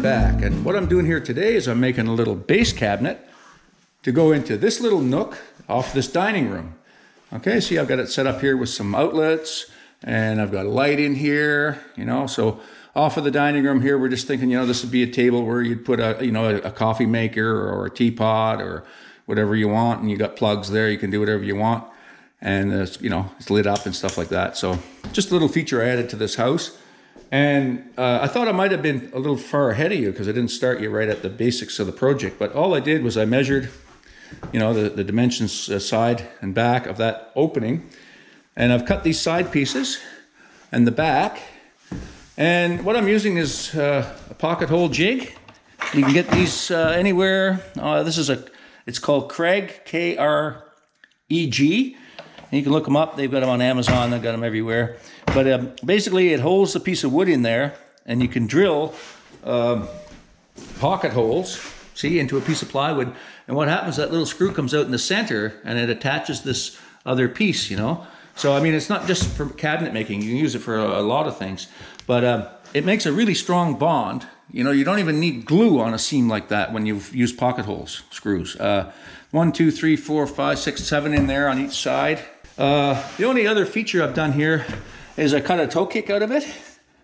back. And what I'm doing here today is I'm making a little base cabinet to go into this little nook off this dining room. Okay, see, I've got it set up here with some outlets, and I've got a light in here, you know. So off of the dining room here, we're just thinking, you know, this would be a table where you'd put a, you know, a coffee maker or a teapot or whatever you want, and you got plugs there, you can do whatever you want. And it's, you know, it's lit up and stuff like that. So just a little feature I added to this house. And I thought I might have been a little far ahead of you because I didn't start you right at the basics of the project. But all I did was I measured, you know, the dimensions side and back of that opening. And I've cut these side pieces and the back. And what I'm using is a pocket hole jig. You can get these anywhere. It's called Kreg, K-R-E-G. And you can look them up. They've got them on Amazon. They've got them everywhere. But basically, it holds a piece of wood in there, and you can drill pocket holes, see, into a piece of plywood. And what happens, that little screw comes out in the center, and it attaches this other piece, you know. So, I mean, it's not just for cabinet making. You can use it for a lot of things. But it makes a really strong bond. You know, you don't even need glue on a seam like that when you've used pocket holes, screws. 1, 2, 3, 4, 5, 6, 7 in there on each side. The only other feature I've done here is I cut a toe kick out of it.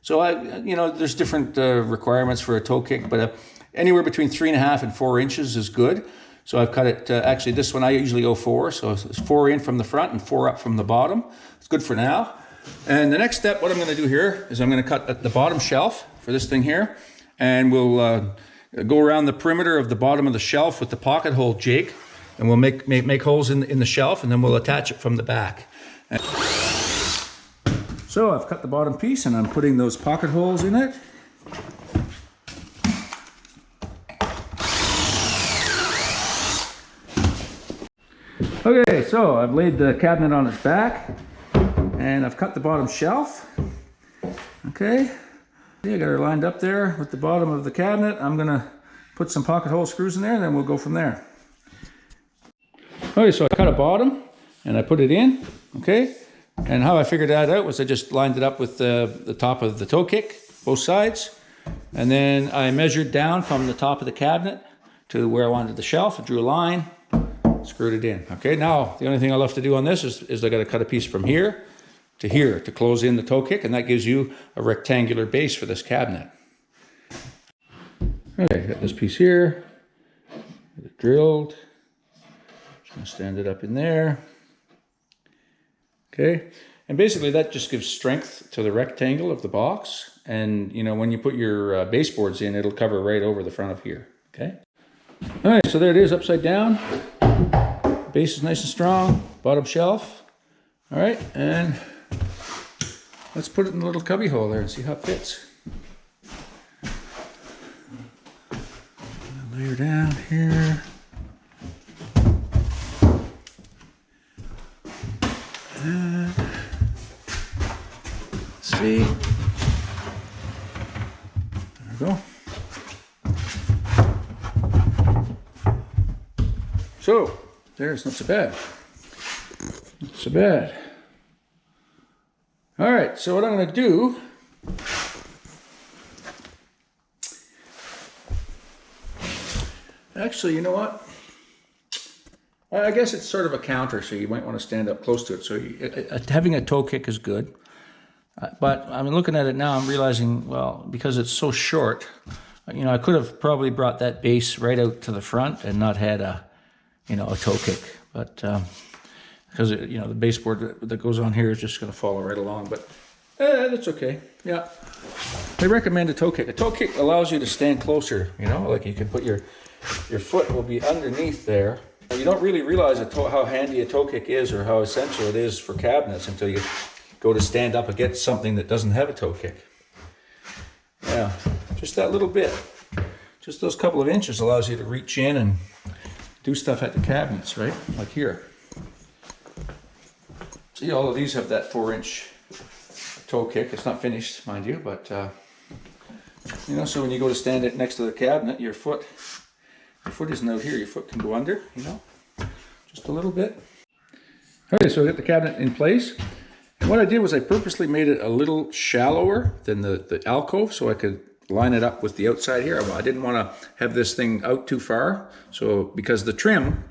So you know, there's different requirements for a toe kick, but anywhere between 3.5 and 4 inches is good. So I've cut it, actually this one I usually go 4, so it's 4 in from the front and 4 up from the bottom. It's good for now. And the next step, what I'm gonna do here is I'm gonna cut at the bottom shelf for this thing here, and we'll go around the perimeter of the bottom of the shelf with the pocket hole jig, and we'll make holes in the shelf, and then we'll attach it from the back. So I've cut the bottom piece, and I'm putting those pocket holes in it. Okay, so I've laid the cabinet on its back, and I've cut the bottom shelf. Okay, I got her lined up there with the bottom of the cabinet. I'm gonna put some pocket hole screws in there, and then we'll go from there. Okay, so I cut a bottom and I put it in, okay? And how I figured that out was I just lined it up with the top of the toe kick, both sides. And then I measured down from the top of the cabinet to where I wanted the shelf. I drew a line, screwed it in. Okay, now the only thing I'll have to do on this is I gotta cut a piece from here to close in the toe kick, and that gives you a rectangular base for this cabinet. Okay, got this piece here, get it drilled. Gonna stand it up in there. Okay, and basically that just gives strength to the rectangle of the box, and you know, when you put your baseboards in, it'll cover right over the front of here. Okay, all right, so there it is, upside down. Base is nice and strong, bottom shelf. All right, and let's put it in the little cubby hole there and see how it fits. Lay her down here. See, there we go. So there's not so bad. Not so bad. All right, so what I'm going to do, actually, you know what? I guess it's sort of a counter, so you might want to stand up close to it. So having a toe kick is good. But I'm looking at it now, I'm realizing, well, because it's so short, you know, I could have probably brought that base right out to the front and not had a, you know, a toe kick. But because, you know, the baseboard that goes on here is just going to follow right along. But that's okay. Yeah. They recommend a toe kick. A toe kick allows you to stand closer, you know, like you can put your foot will be underneath there. You don't really realize how handy a toe kick is or how essential it is for cabinets until you go to stand up against something that doesn't have a toe kick. Yeah, just that little bit. Just those couple of inches allows you to reach in and do stuff at the cabinets, right? Like here. See, all of these have that 4-inch toe kick. It's not finished, mind you, but you know, so when you go to stand it next to the cabinet, your foot isn't out here, your foot can go under, you know, just a little bit. Okay, so I got the cabinet in place. And what I did was I purposely made it a little shallower than the alcove so I could line it up with the outside here. I didn't want to have this thing out too far. So because the trim,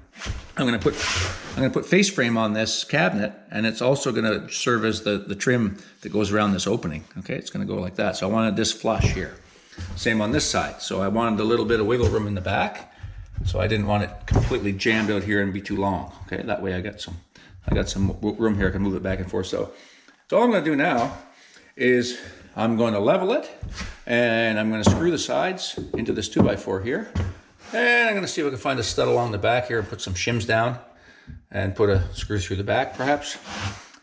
I'm going to put face frame on this cabinet, and it's also going to serve as the trim that goes around this opening. Okay, it's going to go like that. So I wanted this flush here. Same on this side. So I wanted a little bit of wiggle room in the back. So I didn't want it completely jammed out here and be too long. Okay, that way I got some room here. I can move it back and forth. So all I'm going to do now is I'm going to level it, and I'm going to screw the sides into this 2x4 here. And I'm going to see if I can find a stud along the back here and put some shims down and put a screw through the back perhaps.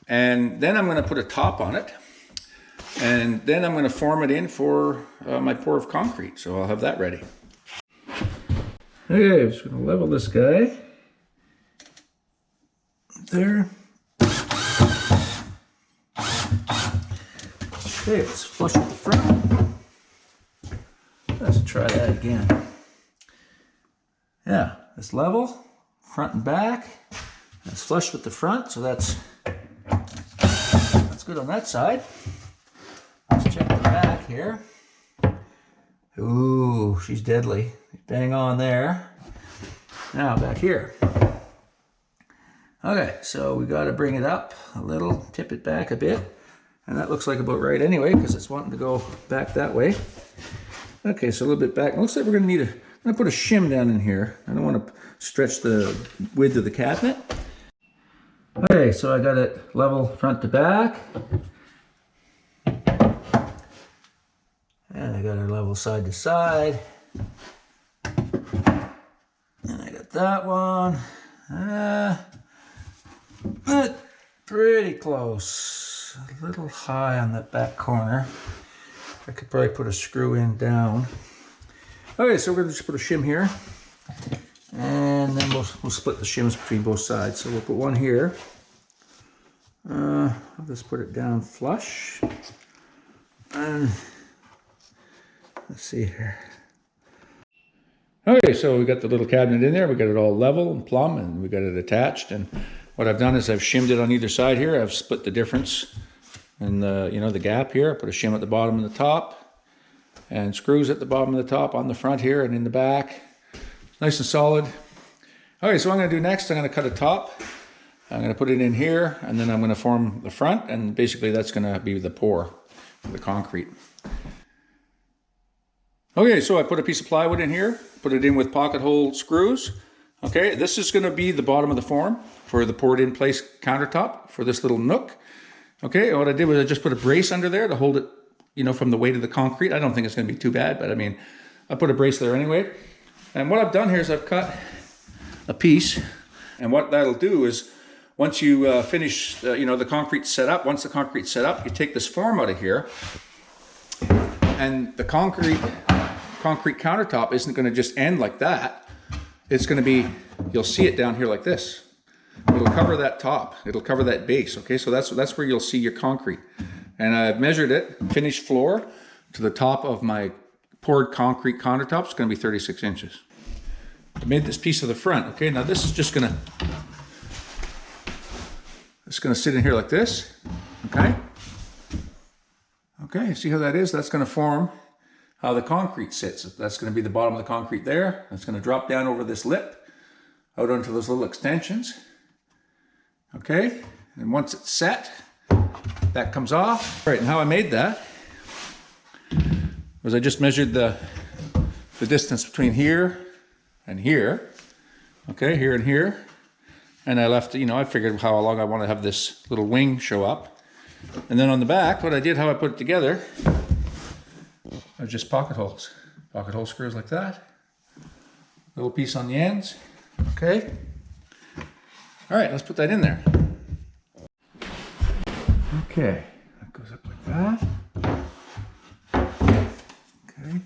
And then I'm going to put a top on it. And then I'm going to form it in for my pour of concrete. So I'll have that ready. Okay, I'm just going to level this guy. There. Okay, let's flush at the front. Let's try that again. Yeah, it's level, front and back. It's flush with the front, so that's good on that side. Let's check the back here. Ooh, she's deadly. Bang on there. Now back here. Okay, so we got to bring it up a little, tip it back a bit. And that looks like about right anyway, because it's wanting to go back that way. Okay, so a little bit back. It looks like we're going to need I'm going to put a shim down in here. I don't want to stretch the width of the cabinet. Okay, so I got it level front to back. And I got it level side to side. And I got that one. But pretty close. A little high on that back corner. I could probably put a screw in down. Okay, so we're going to just put a shim here. And then we'll split the shims between both sides. So we'll put one here. I'll just put it down flush. And let's see here. Okay, so we got the little cabinet in there. We got it all level and plumb, and we got it attached. And what I've done is I've shimmed it on either side here. I've split the difference in the gap here. I put a shim at the bottom and the top, and screws at the bottom and the top on the front here and in the back. Nice and solid. Okay, so what I'm going to do next, I'm going to cut a top. I'm going to put it in here, and then I'm going to form the front, and basically that's going to be the pour for the concrete. Okay, so I put a piece of plywood in here, put it in with pocket hole screws. Okay, this is going to be the bottom of the form for the poured in place countertop for this little nook. Okay, and what I did was I just put a brace under there to hold it, from the weight of the concrete. I don't think it's going to be too bad, but I mean, I put a brace there anyway. And what I've done here is I've cut a piece, and what that'll do is once you finish, the concrete set up, once the concrete's set up, you take this form out of here, and the concrete countertop isn't going to just end like that. It's going to be, you'll see it down here like this. It'll cover that top. It'll cover that base. Okay, so that's where you'll see your concrete. And I've measured it, finished floor, to the top of my poured concrete countertop. It's going to be 36 inches. I made this piece of the front. Okay, now this is just going to, it's going to sit in here like this. Okay. Okay, see how that is? That's going to form how the concrete sits. That's going to be the bottom of the concrete there. That's going to drop down over this lip, out onto those little extensions. Okay, and once it's set, that comes off. All right, and how I made that was I just measured the distance between here and here. Okay, here and here. And I left, I figured how long I want to have this little wing show up. And then on the back, what I did, how I put it together, are just pocket holes. Pocket hole screws like that. Little piece on the ends. Okay. All right, let's put that in there. Okay, that goes up like that. Okay.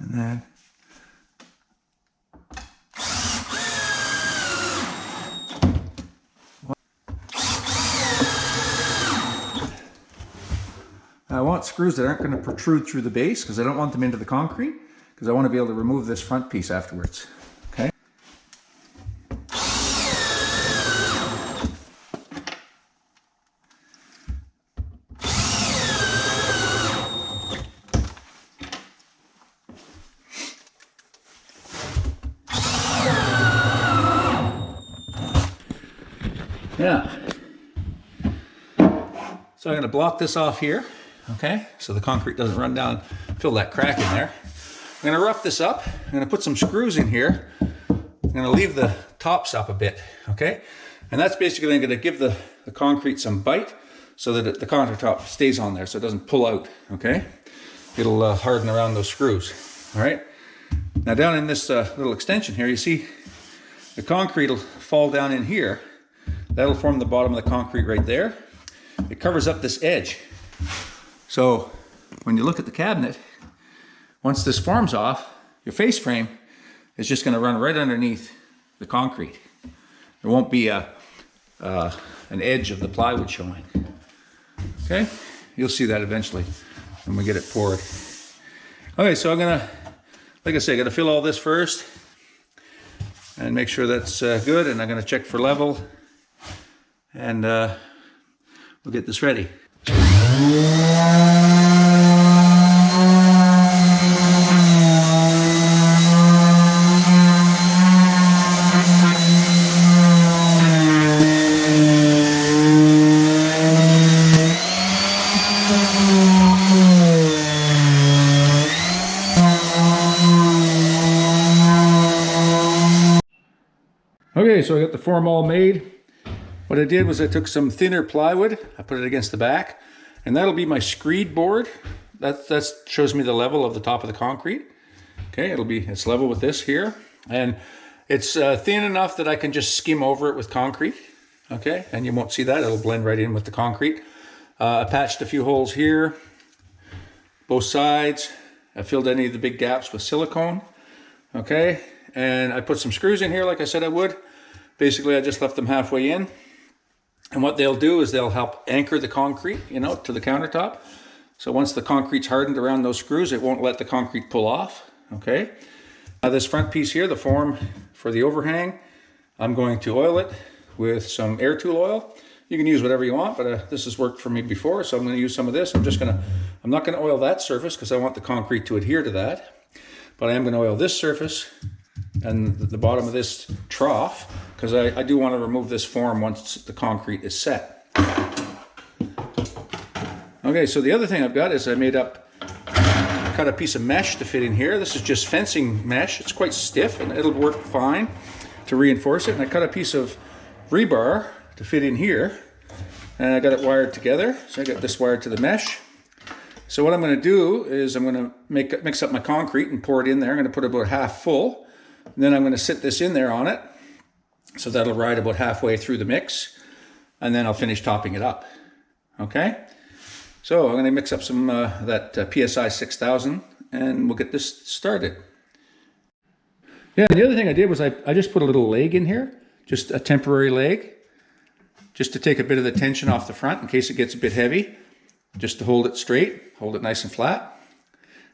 And then I want screws that aren't going to protrude through the base because I don't want them into the concrete, because I want to be able to remove this front piece afterwards. Okay. Yeah. So I'm going to block this off here, okay? So the concrete doesn't run down, fill that crack in there. I'm going to rough this up. I'm going to put some screws in here. I'm going to leave the tops up a bit, okay? And that's basically going to give the concrete some bite so that the countertop stays on there so it doesn't pull out, okay? It'll harden around those screws, all right? Now down in this little extension here, you see the concrete will fall down in here. That'll form the bottom of the concrete right there. It covers up this edge. So when you look at the cabinet, once this forms off, your face frame is just going to run right underneath the concrete. There won't be an edge of the plywood showing. Okay? You'll see that eventually when we get it poured. Okay, so I'm going to, like I say, I got to fill all this first and make sure that's good, and I'm going to check for level, and we'll get this ready. Okay, so I got the form all made. What I did was I took some thinner plywood, I put it against the back, and that'll be my screed board. That shows me the level of the top of the concrete. Okay, it's level with this here, and it's thin enough that I can just skim over it with concrete. Okay, and you won't see that, it'll blend right in with the concrete. I patched a few holes here, both sides. I filled any of the big gaps with silicone. Okay, and I put some screws in here like I said I would. Basically, I just left them halfway in. And what they'll do is they'll help anchor the concrete, to the countertop. So once the concrete's hardened around those screws, it won't let the concrete pull off, okay? Now this front piece here, the form for the overhang, I'm going to oil it with some air tool oil. You can use whatever you want, but this has worked for me before, so I'm going to use some of this. I'm not going to oil that surface because I want the concrete to adhere to that. But I am going to oil this surface and the bottom of this trough, because I do want to remove this form once the concrete is set. Okay, so the other thing I've got is I cut a piece of mesh to fit in here. This is just fencing mesh. It's quite stiff and it'll work fine to reinforce it. And I cut a piece of rebar to fit in here, and I got it wired together. So I got this wired to the mesh. So what I'm going to do is I'm going to mix up my concrete and pour it in there. I'm going to put it about half full. And then I'm going to sit this in there on it. So that'll ride about halfway through the mix. And then I'll finish topping it up. Okay? So I'm going to mix up some that PSI 6000 and we'll get this started. Yeah, the other thing I did was I just put a little leg in here. Just a temporary leg. Just to take a bit of the tension off the front in case it gets a bit heavy. Just to hold it straight, hold it nice and flat.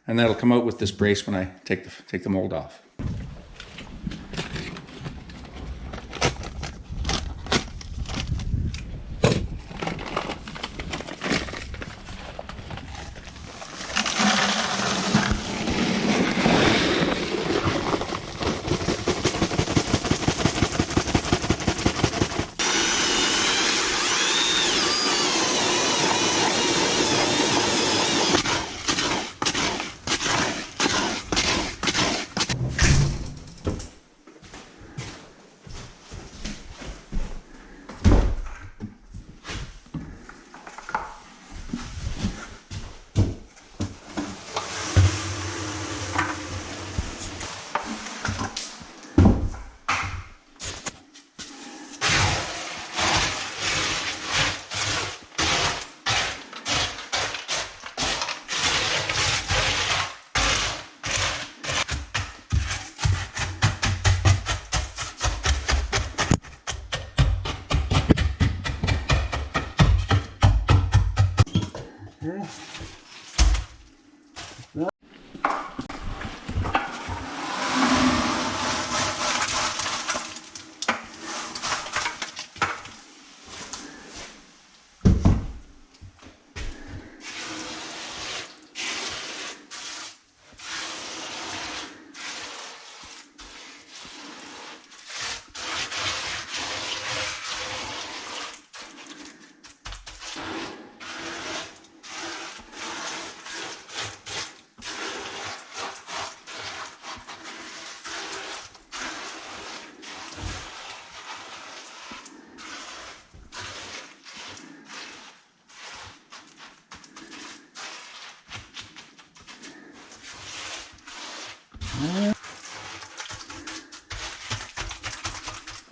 And that'll come out with this brace when I take the mold off.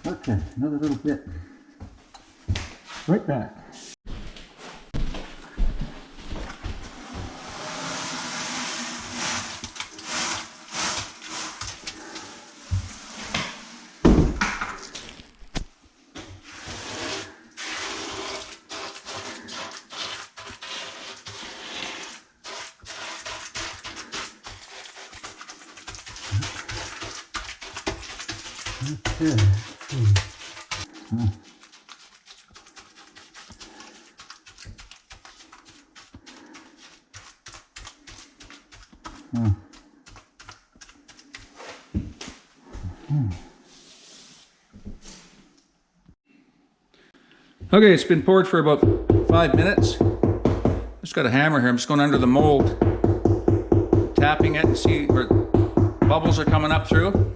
Okay, another little bit. Right back. Okay. Okay, it's been poured for about 5 minutes. Just got a hammer here. I'm just going under the mold, tapping it and see where bubbles are coming up through.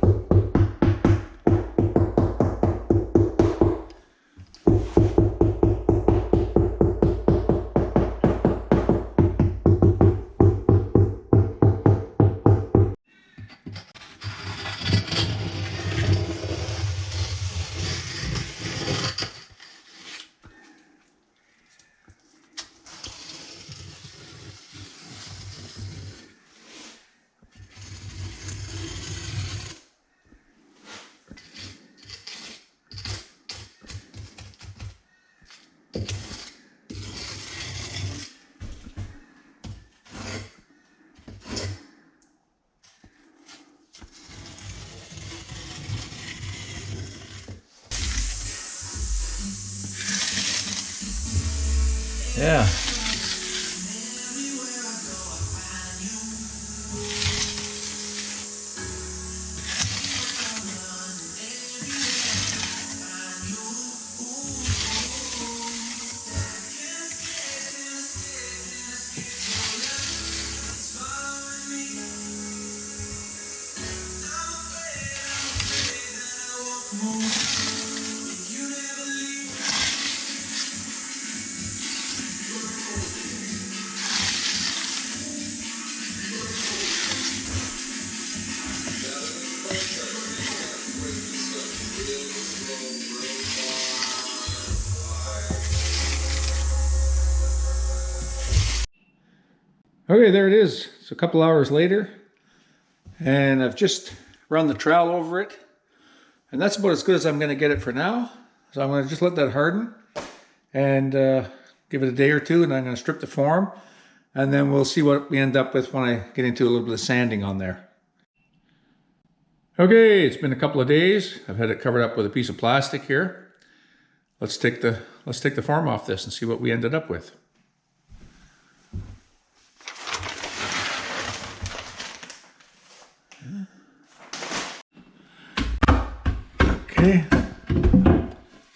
Yeah. Okay, there it is. It's a couple hours later, and I've just run the trowel over it, and that's about as good as I'm going to get it for now. So I'm going to just let that harden and give it a day or two, and I'm going to strip the form, and then we'll see what we end up with when I get into a little bit of sanding on there. Okay, it's been a couple of days. I've had it covered up with a piece of plastic here. Let's take the form off this and see what we ended up with. Okay,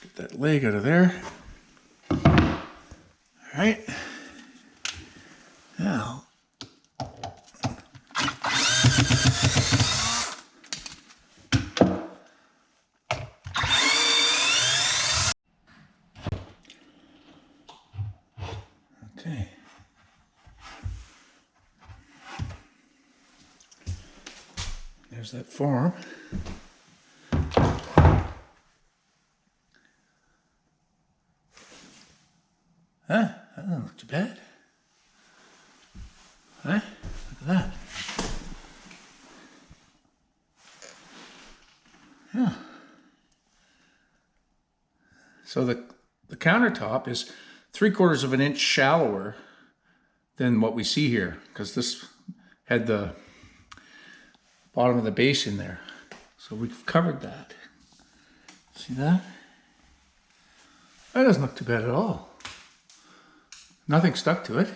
get that leg out of there. All right, now okay. There's that form. Huh? That doesn't look too bad. Huh? Look at that. Yeah. So the countertop is 3/4 of an inch shallower than what we see here, because this had the bottom of the base in there. So we've covered that. See that? That doesn't look too bad at all. Nothing stuck to it.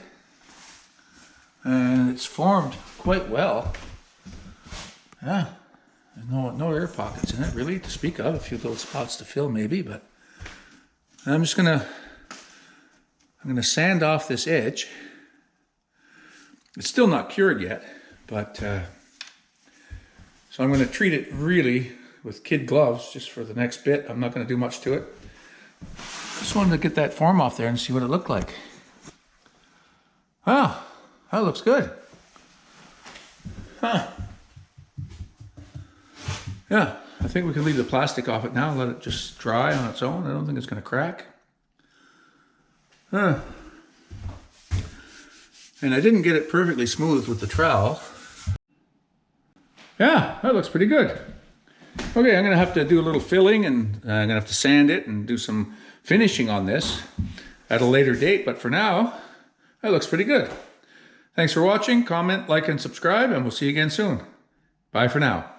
And it's formed quite well. Yeah. There's no air pockets in it really to speak of. A few little spots to fill maybe, but I'm gonna sand off this edge. It's still not cured yet, but so I'm gonna treat it really with kid gloves just for the next bit. I'm not gonna do much to it. Just wanted to get that form off there and see what it looked like. Wow, that looks good. Huh. Yeah, I think we can leave the plastic off it now, let it just dry on its own. I don't think it's going to crack. And I didn't get it perfectly smooth with the trowel. Yeah, that looks pretty good. Okay, I'm going to have to do a little filling, and I'm going to have to sand it and do some finishing on this at a later date. But for now, that looks pretty good. Thanks for watching. Comment, like, and subscribe, and we'll see you again soon. Bye for now.